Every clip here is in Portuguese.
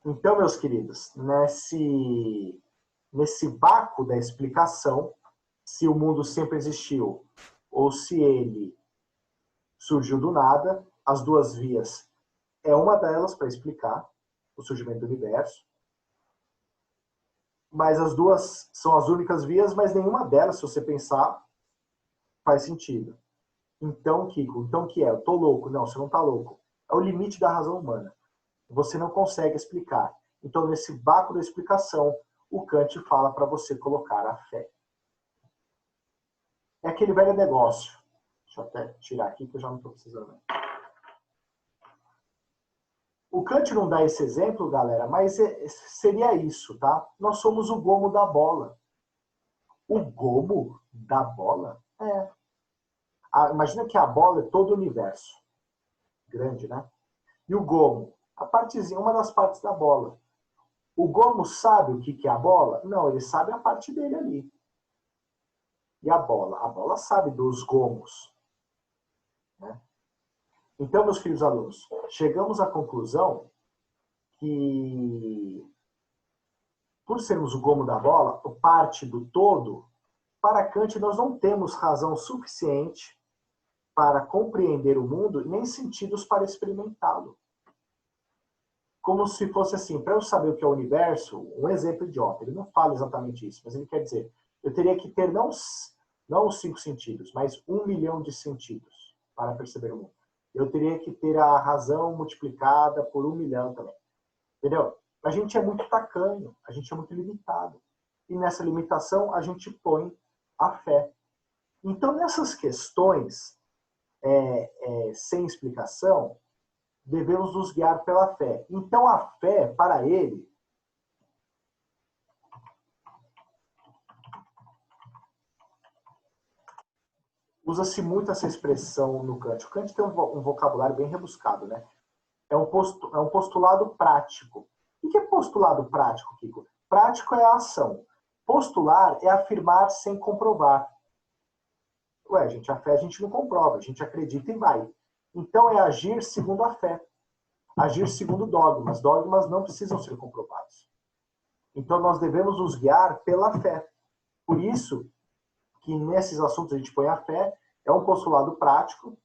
Então, meus queridos, nesse vácuo da explicação, se o mundo sempre existiu ou se ele surgiu do nada, as duas vias é uma delas para explicar o surgimento do universo, mas as duas são as únicas vias, mas nenhuma delas, se você pensar, faz sentido. Então, Kiko, então o que é? Eu tô louco. Não, você não tá louco. É o limite da razão humana. Você não consegue explicar. Então, nesse vácuo da explicação, o Kant fala para você colocar a fé. É aquele velho negócio. Deixa eu até tirar aqui que eu já não estou precisando. O Kant não dá esse exemplo, galera, mas seria isso, tá? Nós somos o gomo da bola. O gomo da bola? É. Imagina que a bola é todo o universo. Grande, né? E o gomo? A partezinha, uma das partes da bola. O gomo sabe o que é a bola? Não, ele sabe a parte dele ali. E a bola? A bola sabe dos gomos. Né? Então, meus queridos alunos, chegamos à conclusão que, por sermos o gomo da bola, parte do todo, para Kant nós não temos razão suficiente para compreender o mundo e nem sentidos para experimentá-lo. Como se fosse assim, para eu saber o que é o universo, um exemplo idiota, ele não fala exatamente isso, mas ele quer dizer, eu teria que ter não os 5 sentidos, mas 1 milhão de sentidos para perceber o mundo. Eu teria que ter a razão multiplicada por 1 milhão também. Entendeu? A gente é muito tacanho, a gente é muito limitado. E nessa limitação a gente põe a fé. Então, nessas questões sem explicação, devemos nos guiar pela fé. Então, a fé, para ele, usa-se muito essa expressão no Kant. O Kant tem um vocabulário bem rebuscado, né? É um postulado prático. O que é postulado prático, Kiko? Prático é a ação. Postular é afirmar sem comprovar. Ué, gente, a fé a gente não comprova, a gente acredita e vai. Então é agir segundo a fé. Agir segundo dogmas. Dogmas não precisam ser comprovados. Então nós devemos nos guiar pela fé. Por isso que nesses assuntos a gente põe a fé, é um postulado prático,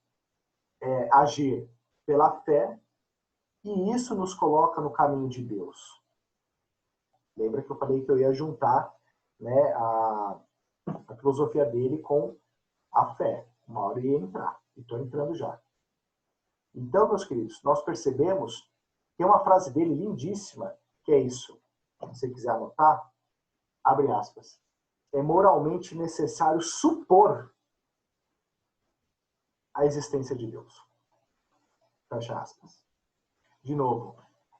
agir pela fé, e isso nos coloca no caminho de Deus. Lembra que eu falei que eu ia juntar, né, a filosofia dele com a fé. Uma hora eu ia entrar, e estou entrando já. Então, meus queridos, nós percebemos, tem uma frase dele lindíssima, que é isso. Se você quiser anotar, abre aspas. É moralmente necessário supor a existência de Deus. Fecha aspas. De novo,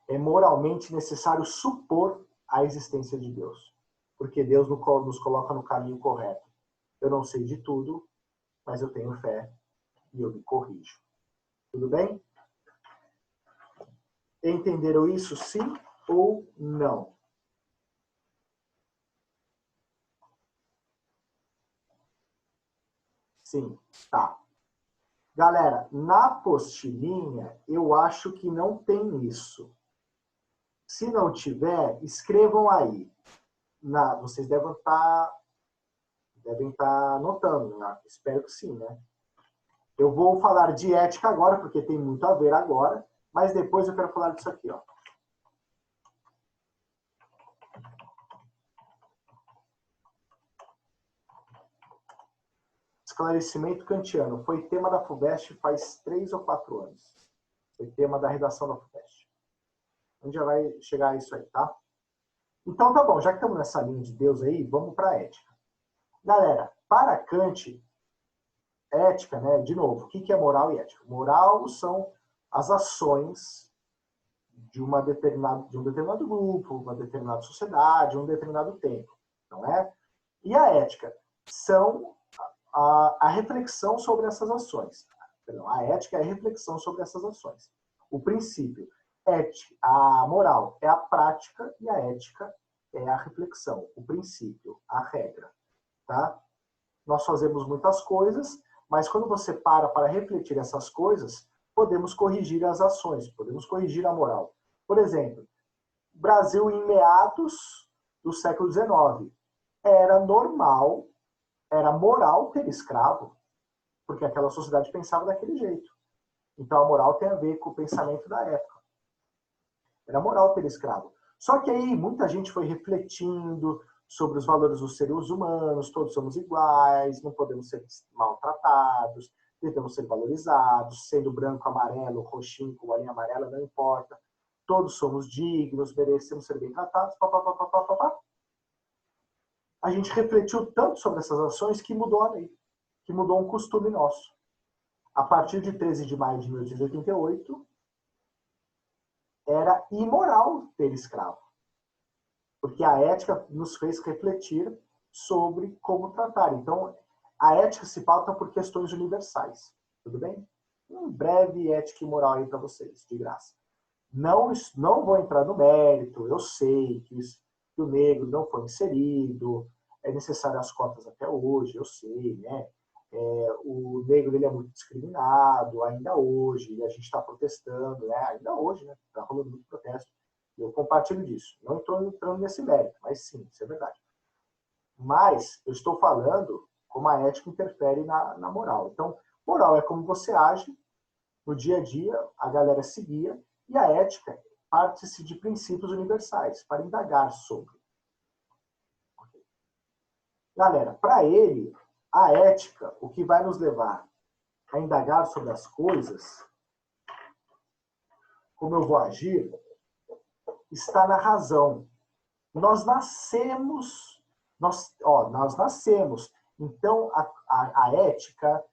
é moralmente necessário supor a existência de Deus. Porque Deus nos coloca no caminho correto. Eu não sei de tudo, mas eu tenho fé e eu me corrijo. Tudo bem? Entenderam isso, sim ou não? Sim, tá. Galera, na apostilinha, eu acho que não tem isso. Se não tiver, escrevam aí. Vocês devem estar anotando, né? Espero que sim, né? Eu vou falar de ética agora, porque tem muito a ver agora, mas depois eu quero falar disso aqui, ó. Esclarecimento kantiano. Foi tema da FUVEST faz 3 ou 4 anos. Foi tema da redação da FUVEST. A gente já vai chegar a isso aí, tá? Então tá bom, já que estamos nessa linha de Deus aí, vamos para a ética. Galera, para Kant, ética, né? De novo, o que é moral e ética? Moral são as ações de um determinado grupo, uma determinada sociedade, um determinado tempo, não é? E a ética são a reflexão sobre essas ações. Perdão, a ética é a reflexão sobre essas ações. O princípio, a moral é a prática e a ética é a reflexão, o princípio, a regra, tá? Nós fazemos muitas coisas, mas quando você para refletir essas coisas, podemos corrigir as ações, podemos corrigir a moral. Por exemplo, Brasil em meados do século XIX. Era normal, era moral ter escravo, porque aquela sociedade pensava daquele jeito. Então a moral tem a ver com o pensamento da época. Era moral ter escravo. Só que aí muita gente foi refletindo sobre os valores dos seres humanos, todos somos iguais, não podemos ser maltratados, devemos ser valorizados, sendo branco, amarelo, roxinho, com bolinha amarela, não importa. Todos somos dignos, merecemos ser bem tratados, papapá. A gente refletiu tanto sobre essas ações que mudou a lei, que mudou um costume nosso. A partir de 13 de maio de 1888, era imoral ter escravo. Porque a ética nos fez refletir sobre como tratar. Então, a ética se pauta por questões universais. Tudo bem? Um breve ética e moral aí para vocês, de graça. Não vou entrar no mérito, eu sei que o negro não foi inserido, é necessário as cotas até hoje, eu sei, né? O negro ele é muito discriminado ainda hoje, e a gente está protestando, né? Ainda hoje, né? Está rolando muito protesto. Eu compartilho disso. Não estou entrando nesse mérito, mas sim, isso é verdade. Mas eu estou falando como a ética interfere na moral. Então, moral é como você age no dia a dia, a galera seguia, e a ética parte-se de princípios universais para indagar sobre. Galera, para ele, a ética, o que vai nos levar a indagar sobre as coisas, como eu vou agir, está na razão. Nós nascemos, nós nascemos. Então, a ética,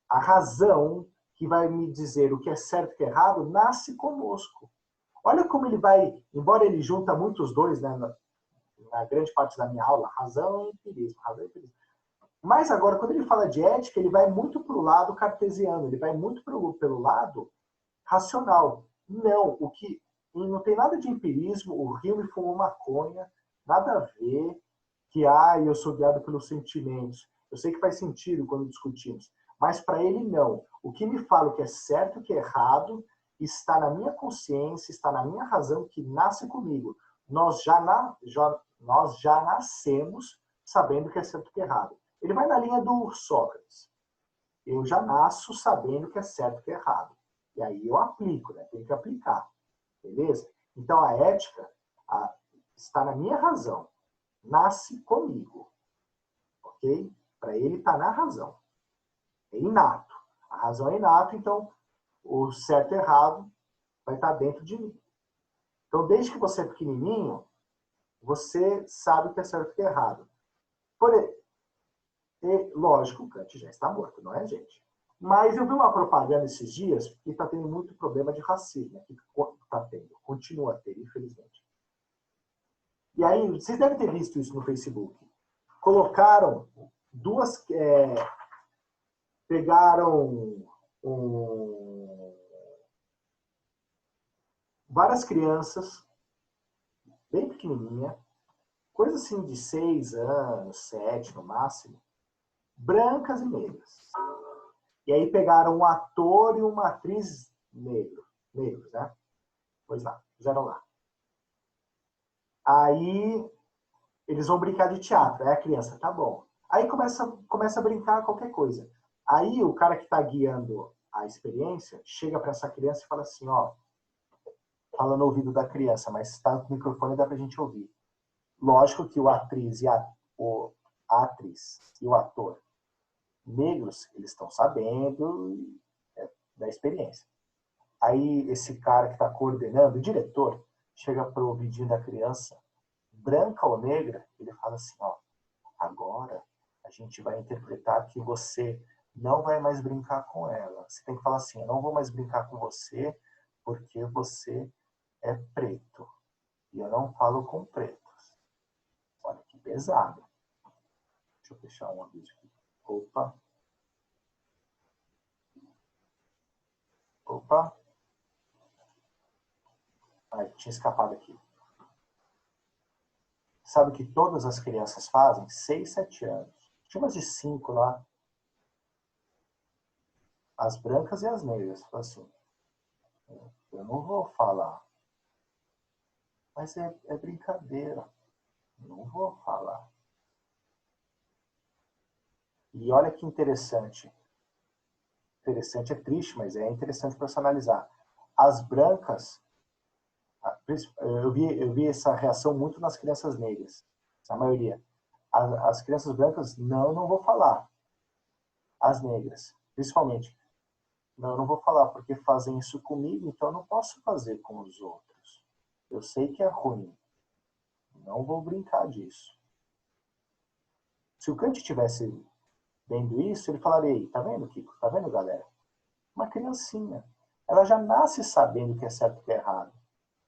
a razão que vai me dizer o que é certo e o que é errado, nasce conosco. Olha como ele vai, embora ele junta muitos dois, né, na grande parte da minha aula, razão e empirismo, razão e empirismo. Mas agora, quando ele fala de ética, ele vai muito para o lado cartesiano, ele vai muito pelo lado racional. Não, não tem nada de empirismo, o rio me fumou maconha, nada a ver, que eu sou guiado pelos sentimentos. Eu sei que faz sentido quando discutimos, mas para ele não. O que me fala o que é certo e o que é errado está na minha consciência, está na minha razão que nasce comigo. Nós já nascemos sabendo o que é certo e o que é errado. Ele vai na linha do Sócrates. Eu já nasço sabendo o que é certo e o que é errado. E aí eu aplico, né? Tenho que aplicar. Beleza? Então a ética está na minha razão. Nasce comigo. Ok? Para ele está na razão. É inato. A razão é inato, então o certo e errado vai estar dentro de mim. Então, desde que você é pequenininho, você sabe o que é certo e o que é errado. Lógico, o Kant já está morto, não é, gente? Mas eu vi uma propaganda esses dias que está tendo muito problema de racismo. Está tendo, continua a ter, infelizmente. E aí, vocês devem ter visto isso no Facebook. Colocaram pegaram várias crianças, bem pequenininha, coisa assim de 6 anos, 7 no máximo, brancas e negras. E aí pegaram um ator e uma atriz negros, né? Pois lá, fizeram lá. Aí eles vão brincar de teatro. Aí a criança, tá bom. Aí começa a brincar qualquer coisa. Aí o cara que está guiando a experiência chega para essa criança e fala assim, ó, fala no ouvido da criança, mas está no microfone e dá pra gente ouvir. Lógico que a atriz e o ator negros, eles estão sabendo da experiência. Aí esse cara que está coordenando, o diretor, chega pro ouvidinho da criança, branca ou negra, ele fala assim, ó, agora a gente vai interpretar que você não vai mais brincar com ela. Você tem que falar assim, eu não vou mais brincar com você porque você é preto. E eu não falo com pretos. Olha que pesado. Deixa eu fechar um aviso aqui. Opa. Ai, tinha escapado aqui. Sabe o que todas as crianças fazem? 6, 7 anos. Tinha umas de 5 lá. As brancas e as negras. Assim, eu não vou falar. Mas é brincadeira. Não vou falar. E olha que interessante. Interessante é triste, mas é interessante para se analisar. As brancas, eu vi essa reação muito nas crianças negras, a maioria. As crianças brancas, não vou falar. As negras, principalmente. Não vou falar porque fazem isso comigo, então eu não posso fazer com os outros. Eu sei que é ruim. Não vou brincar disso. Se o Kant estivesse vendo isso, ele falaria, tá vendo, Kiko? Tá vendo, galera? Uma criancinha. Ela já nasce sabendo o que é certo e o que é errado.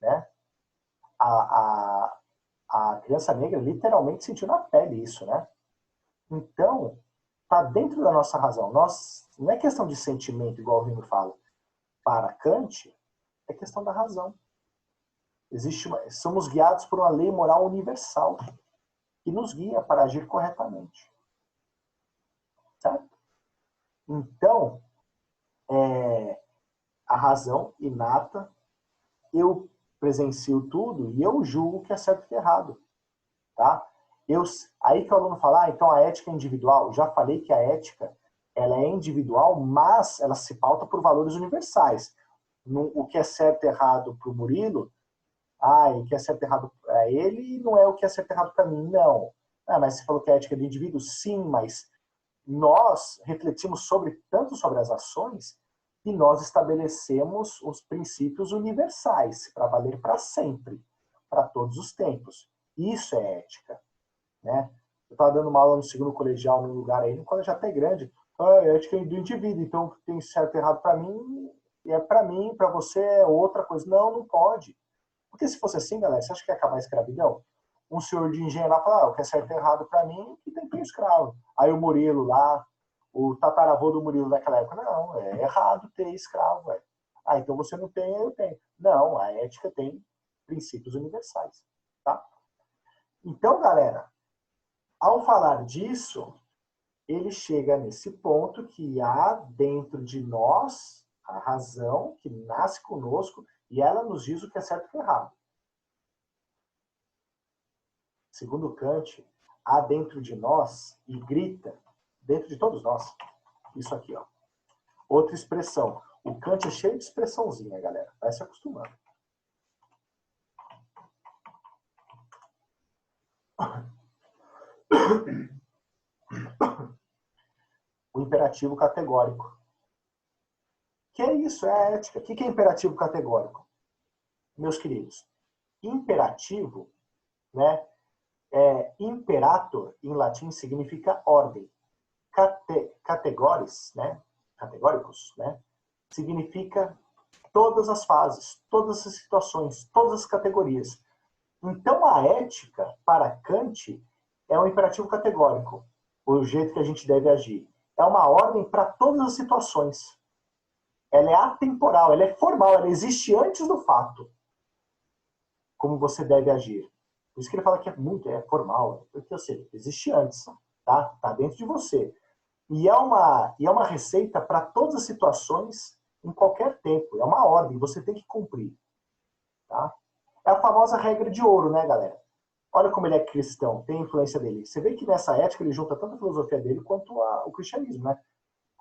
Né? A criança negra literalmente sentiu na pele isso, né? Então, está dentro da nossa razão. Não é questão de sentimento, igual o Rimo fala. Para Kant, é questão da razão. Somos guiados por uma lei moral universal que nos guia para agir corretamente. Certo? Então, a razão inata, eu presencio tudo e eu julgo que é certo e que é errado. Tá? Aí que o aluno fala, então a ética é individual. Eu já falei que a ética ela é individual, mas ela se pauta por valores universais. O que é certo e errado para o Murilo, o que é certo e errado para ele não é o que é certo e errado para mim, não. Mas você falou que a ética é do indivíduo? Sim, mas nós refletimos tanto sobre as ações que nós estabelecemos os princípios universais para valer para sempre, para todos os tempos. Isso é ética. Né? Eu estava dando uma aula no segundo colegial, num lugar aí, no colégio até grande. É ética do indivíduo, então tem certo e errado para mim, e é para mim, para você é outra coisa. Não pode. Porque se fosse assim, galera, você acha que ia acabar a escravidão? Um senhor de engenho lá fala, o que é certo e errado para mim, que tem que ter escravo. Aí o Murilo lá, o tataravô do Murilo naquela época, não, é errado ter escravo. Então você não tem, eu tenho. Não, a ética tem princípios universais. Tá? Então, galera, ao falar disso, ele chega nesse ponto que há dentro de nós a razão que nasce conosco e ela nos diz o que é certo e o que é errado. Segundo Kant, há dentro de nós e grita, dentro de todos nós, isso aqui, ó. Outra expressão. O Kant é cheio de expressãozinha, galera. Vai se acostumando. O imperativo categórico. Que é isso? É a ética. O que é imperativo categórico? Meus queridos, imperativo, né? Imperator, em latim, significa ordem. Categories, né? Categóricos, né? Significa todas as fases, todas as situações, todas as categorias. Então, a ética, para Kant, é um imperativo categórico, o jeito que a gente deve agir. É uma ordem para todas as situações. Ela é atemporal, ela é formal, ela existe antes do fato. Como você deve agir. Por isso que ele fala que é formal, porque eu sei, existe antes, tá? Tá dentro de você. E é uma receita para todas as situações, em qualquer tempo. É uma ordem, você tem que cumprir. Tá? É a famosa regra de ouro, né, galera? Olha como ele é cristão, tem a influência dele. Você vê que nessa ética ele junta tanto a filosofia dele quanto o cristianismo, né?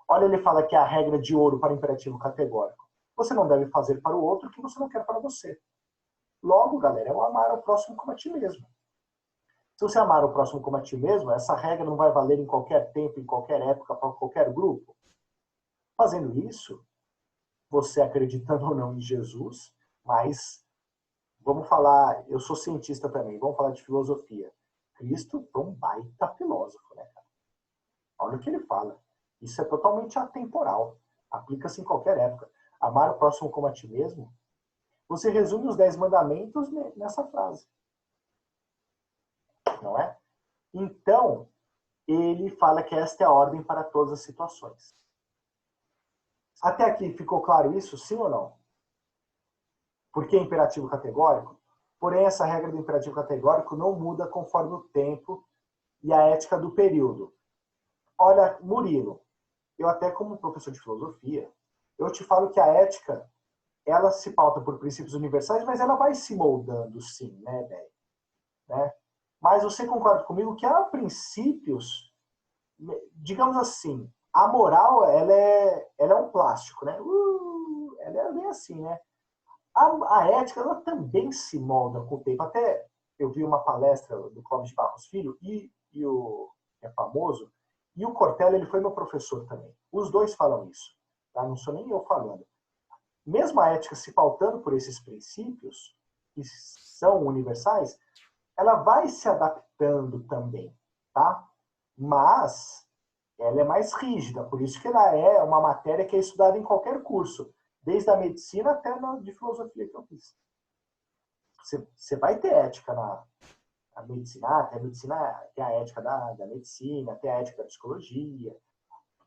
Olha, ele fala que é a regra de ouro para o imperativo categórico. Você não deve fazer para o outro o que você não quer para você. Logo, galera, é o amar ao próximo como a ti mesmo. Se você amar o próximo como a ti mesmo, essa regra não vai valer em qualquer tempo, em qualquer época, para qualquer grupo. Fazendo isso, você acreditando ou não em Jesus, mas vamos falar, eu sou cientista também, vamos falar de filosofia. Cristo foi um baita filósofo, né, cara? Olha o que ele fala. Isso é totalmente atemporal. Aplica-se em qualquer época. Amar o próximo como a ti mesmo. Você resume os 10 mandamentos nessa frase. Não é? Então, ele fala que esta é a ordem para todas as situações. Até aqui ficou claro isso, sim ou não? Por que imperativo categórico? Porém, essa regra do imperativo categórico não muda conforme o tempo e a ética do período. Olha, Murilo, eu até como professor de filosofia, eu te falo que a ética ela se pauta por princípios universais, mas ela vai se moldando, sim, né, Beth? Né? Mas você concorda comigo que há princípios, digamos assim, a moral, ela é um plástico, né? Ela é bem assim, né? A ética, ela também se molda com o tempo. Até eu vi uma palestra do Clóvis de Barros Filho e o que é famoso, e o Cortella, ele foi meu professor também. Os dois falam isso, tá? Não sou nem eu falando. Mesmo a ética se pautando por esses princípios, que são universais, ela vai se adaptando também, tá? Mas ela é mais rígida, por isso que ela é uma matéria que é estudada em qualquer curso, desde a medicina até na de filosofia que eu fiz. Você vai ter ética na medicina, tem a medicina, tem a ética da medicina, tem a ética da psicologia,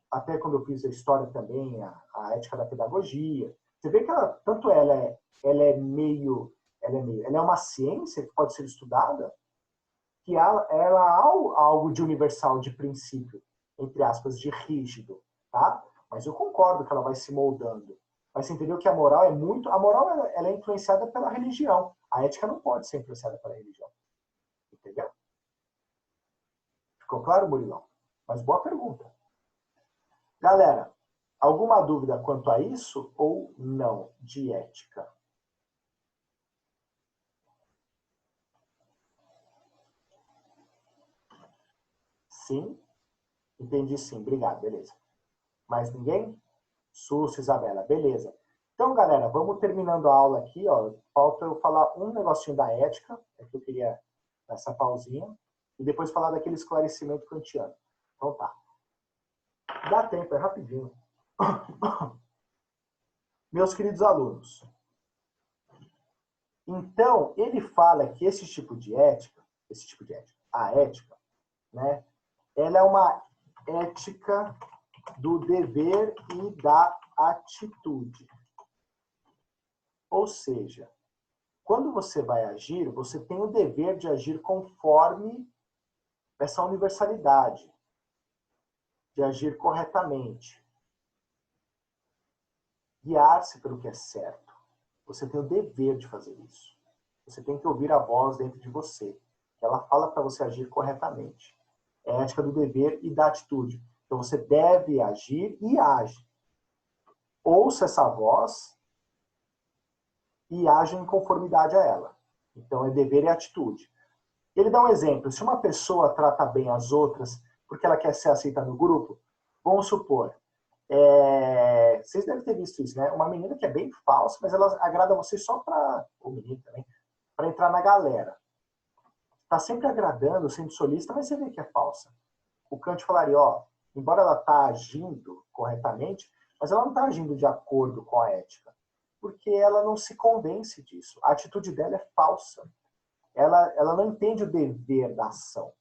até quando eu fiz a história também, a ética da pedagogia. Você vê que ela, tanto ela é uma ciência que pode ser estudada, que ela há algo de universal, de princípio, entre aspas, de rígido, tá? Mas eu concordo que ela vai se moldando. Mas você entendeu que a moral é muito... A moral ela é influenciada pela religião. A ética não pode ser influenciada pela religião. Entendeu? Ficou claro, Murilão? Mas boa pergunta. Galera, alguma dúvida quanto a isso ou não de ética? Sim? Entendi sim. Obrigado. Beleza. Mais ninguém? Súcio, Isabela. Beleza. Então, galera, vamos terminando a aula aqui. Ó. Falta eu falar um negocinho da ética, é que eu queria essa pausinha, e depois falar daquele esclarecimento kantiano. Então tá. Dá tempo, é rapidinho. Meus queridos alunos, então, ele fala que esse tipo de ética, a ética, né, ela é uma ética do dever e da atitude. Ou seja, quando você vai agir, você tem o dever de agir conforme essa universalidade, de agir corretamente, guiar-se pelo que é certo. Você tem o dever de fazer isso. Você tem que ouvir a voz dentro de você, que ela fala para você agir corretamente. É a ética do dever e da atitude. Então você deve agir e age. Ouça essa voz e age em conformidade a ela. Então é dever e atitude. Ele dá um exemplo. Se uma pessoa trata bem as outras porque ela quer ser aceita no grupo, vamos supor, vocês devem ter visto isso, né? Uma menina que é bem falsa, mas ela agrada você só para, o menino também, para entrar na galera. Tá sempre agradando, sendo solista, mas você vê que é falsa. O Kant falaria, ó, embora ela tá agindo corretamente, mas ela não está agindo de acordo com a ética, porque ela não se convence disso. A atitude dela é falsa. Ela não entende o dever da ação,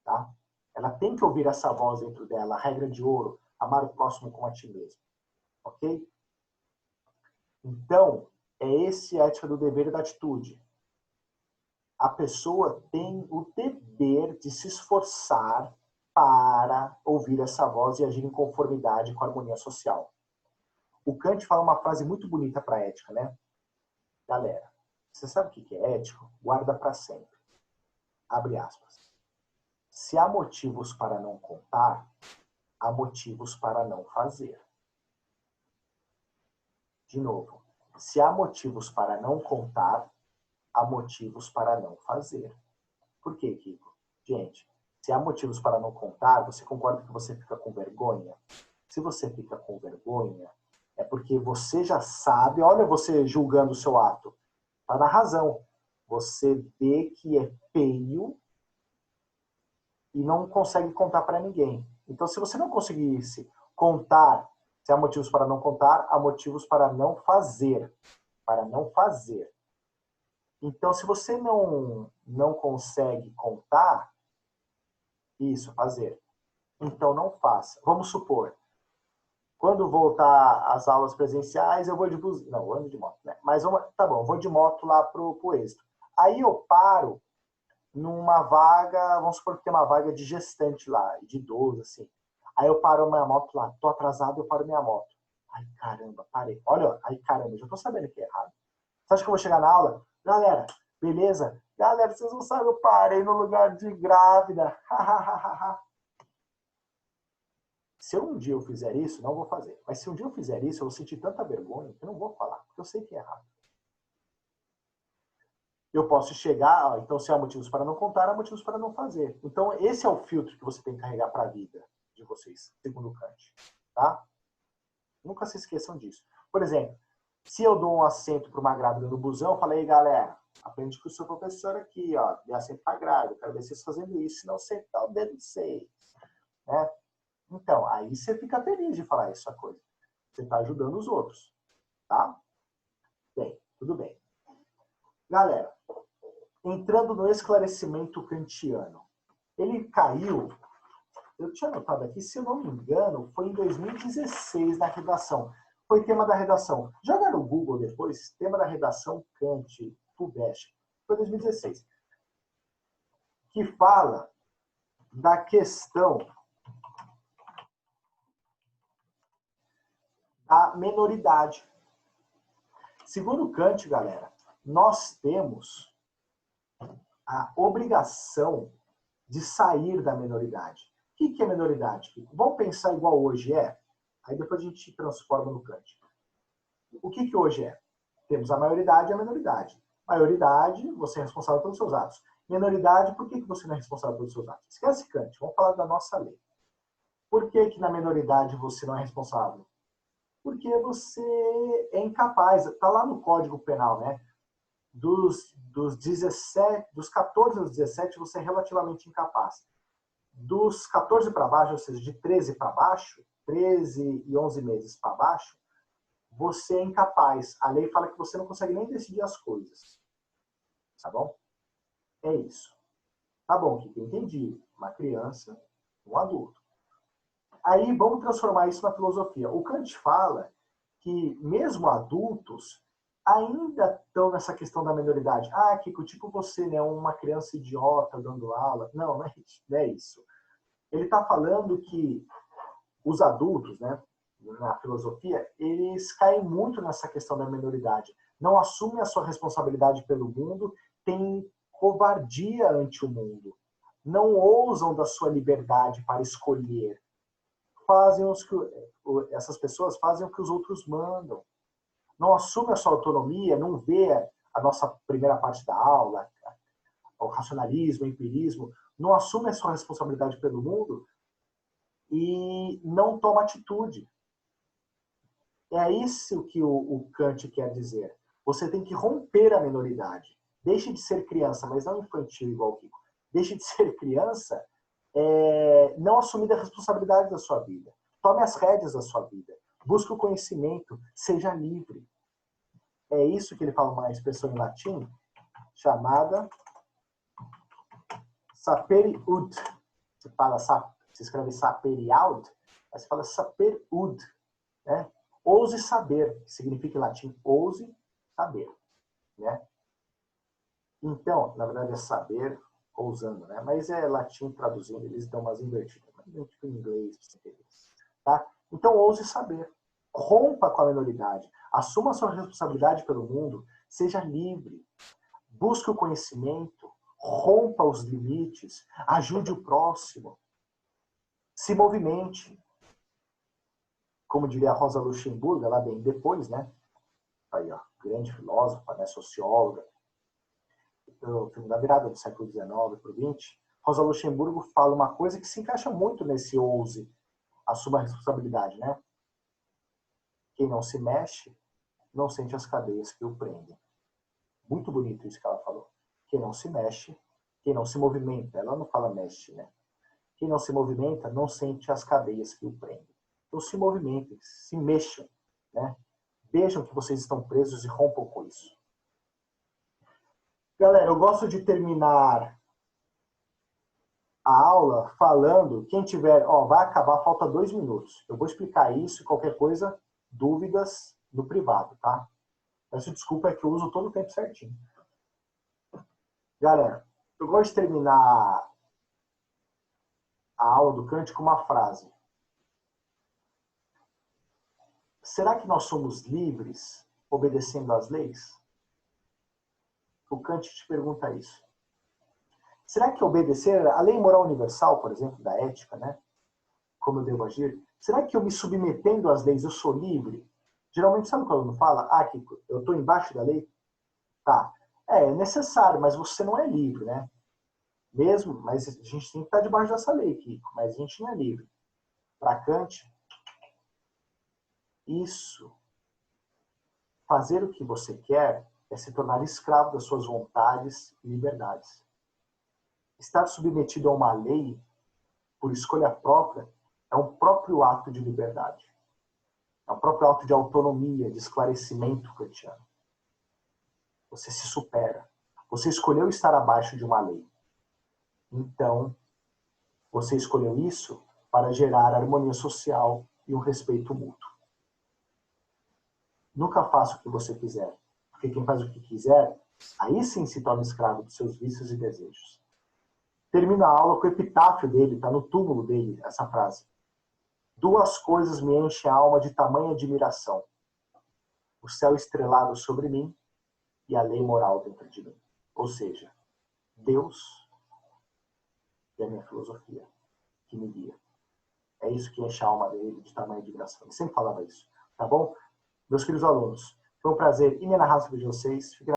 tá? Ela tem que ouvir essa voz dentro dela, a regra de ouro, amar o próximo como a ti mesmo, ok? Então, é esse a ética do dever e da atitude. A pessoa tem o dever de se esforçar para ouvir essa voz e agir em conformidade com a harmonia social. O Kant fala uma frase muito bonita para a ética, né? Galera, você sabe o que é ético? Guarda para sempre. Abre aspas. Se há motivos para não contar, há motivos para não fazer. De novo, se há motivos para não contar, há motivos para não fazer. Por quê, Kiko? Gente, se há motivos para não contar, você concorda que você fica com vergonha? Se você fica com vergonha, é porque você já sabe, olha você julgando o seu ato. Está na razão. Você vê que é feio e não consegue contar para ninguém. Então, se você não conseguisse contar, se há motivos para não contar, há motivos para não fazer. Para não fazer. Então, se você não consegue contar, isso, fazer. Então, não faça. Vamos supor, quando voltar às aulas presenciais, eu vou de bus... Não, eu ando de moto, né? Mas tá bom, eu vou de moto lá pro êxito. Aí eu paro numa vaga, vamos supor que tem uma vaga de gestante lá, de idoso, assim. Aí eu paro minha moto lá, tô atrasado, eu paro minha moto. Ai, caramba, parei. Olha, ai, caramba, já tô sabendo que é errado. Você acha que eu vou chegar na aula? Galera, beleza? Galera, vocês não sabem, eu parei no lugar de grávida. Se um dia eu fizer isso, não vou fazer. Mas se um dia eu fizer isso, eu vou sentir tanta vergonha que eu não vou falar, porque eu sei que é errado. Eu posso chegar, então se há motivos para não contar, há motivos para não fazer. Então esse é o filtro que você tem que carregar para a vida de vocês, segundo o Kant. Tá? Nunca se esqueçam disso. Por exemplo, se eu dou um assento para uma grávida no busão, eu falei, galera, aprende com o seu professor aqui, ó, dê assento para grávida, eu quero ver vocês fazendo isso, senão sentar o dedo de vocês. Né? Então, aí você fica feliz de falar essa coisa. Você está ajudando os outros. Tá? Bem, tudo bem. Galera, entrando no esclarecimento kantiano. Ele caiu, eu tinha anotado aqui, se eu não me engano, foi em 2016 na redação. Foi tema da redação. Joga no Google depois, tema da redação Kant, Fubest. Foi 2016. Que fala da questão da menoridade. Segundo Kant, galera, nós temos a obrigação de sair da menoridade. O que é menoridade? Vamos pensar igual hoje é? Aí depois a gente transforma no Kant. O que hoje é? Temos a maioridade e a menoridade. Maioridade, você é responsável pelos seus atos. Menoridade, por que você não é responsável pelos seus atos? Esquece Kant, vamos falar da nossa lei. Por que na menoridade você não é responsável? Porque você é incapaz. Está lá no Código Penal, né? Dos 14 aos 17, você é relativamente incapaz. Dos 14 para baixo, ou seja, de 13 para baixo, 13 e 11 meses para baixo, você é incapaz. A lei fala que você não consegue nem decidir as coisas. Tá bom? É isso. Tá bom, Kiko, entendi. Uma criança, um adulto. Aí vamos transformar isso na filosofia. O Kant fala que mesmo adultos ainda estão nessa questão da menoridade. Ah, Kiko, tipo você, né? Uma criança idiota dando aula. Não, não é isso. Ele está falando que os adultos, né, na filosofia, eles caem muito nessa questão da menoridade. Não assumem a sua responsabilidade pelo mundo, têm covardia ante o mundo. Não ousam da sua liberdade para escolher. Essas pessoas fazem o que os outros mandam. Não assumem a sua autonomia, não vê a nossa primeira parte da aula, o racionalismo, o empirismo, não assume a sua responsabilidade pelo mundo e não toma atitude. É isso que o Kant quer dizer. Você tem que romper a menoridade. Deixe de ser criança, mas não infantil igual o Kiko. Deixe de ser criança, não assumindo a responsabilidade da sua vida. Tome as rédeas da sua vida. Busque o conhecimento. Seja livre. É isso que ele fala uma expressão em latim chamada sapere ud. Se escreve sapere aud, mas se fala sapere ud. Né? Ouse saber, que significa em latim ouse saber. Né? Então, na verdade é saber ousando, né? Mas é latim traduzindo, eles dão umas invertidas, mas não tipo em inglês, pra você entender. Tá? Então, ouse saber. Rompa com a menoridade. Assuma a sua responsabilidade pelo mundo. Seja livre. Busque o conhecimento. Rompa os limites. Ajude o próximo. Se movimente. Como diria a Rosa Luxemburgo, lá bem depois, né? Aí, ó, grande filósofa, né? Socióloga. O filme da virada do século XIX para o XX. Rosa Luxemburgo fala uma coisa que se encaixa muito nesse ouse. Assuma a responsabilidade, né? Quem não se mexe, não sente as cadeias que o prendem. Muito bonito isso que ela falou. Quem não se mexe, quem não se movimenta, ela não fala mexe, né? Quem não se movimenta, não sente as cadeias que o prendem. Então se movimentem, se mexam, né? Vejam que vocês estão presos e rompam com isso. Galera, eu gosto de terminar a aula falando, quem tiver, ó, vai acabar, falta 2 minutos. Eu vou explicar isso e qualquer coisa, dúvidas no privado, tá? Peço desculpa, é que eu uso todo o tempo certinho. Galera, eu gosto de terminar a aula do Kant com uma frase. será que nós somos livres obedecendo às leis? O Kant te pergunta isso. Será que obedecer a lei moral universal, por exemplo, da ética, né? Como eu devo agir? Será que eu me submetendo às leis eu sou livre? Geralmente, sabe quando o aluno fala, Kiko, eu estou embaixo da lei? Tá. É necessário, mas você não é livre, né? Mesmo, mas a gente tem que estar debaixo dessa lei, Kiko, mas a gente não é livre. Para Kant, isso, fazer o que você quer, é se tornar escravo das suas vontades e liberdades. Estar submetido a uma lei, por escolha própria, é um próprio ato de liberdade. É um próprio ato de autonomia, de esclarecimento kantiano. Você se supera. Você escolheu estar abaixo de uma lei. Então, você escolheu isso para gerar harmonia social e um respeito mútuo. Nunca faça o que você quiser, porque quem faz o que quiser, aí sim se torna escravo dos seus vícios e desejos. Termina a aula com o epitáfio dele, está no túmulo dele, essa frase. Duas coisas me enchem a alma de tamanha admiração. O céu estrelado sobre mim e a lei moral dentro de mim. Ou seja, Deus e a minha filosofia que me guia. É isso que enche a alma dele de tamanha admiração. Ele sempre falava isso. Tá bom? Meus queridos alunos, foi um prazer inenarrável de vocês. Fiquem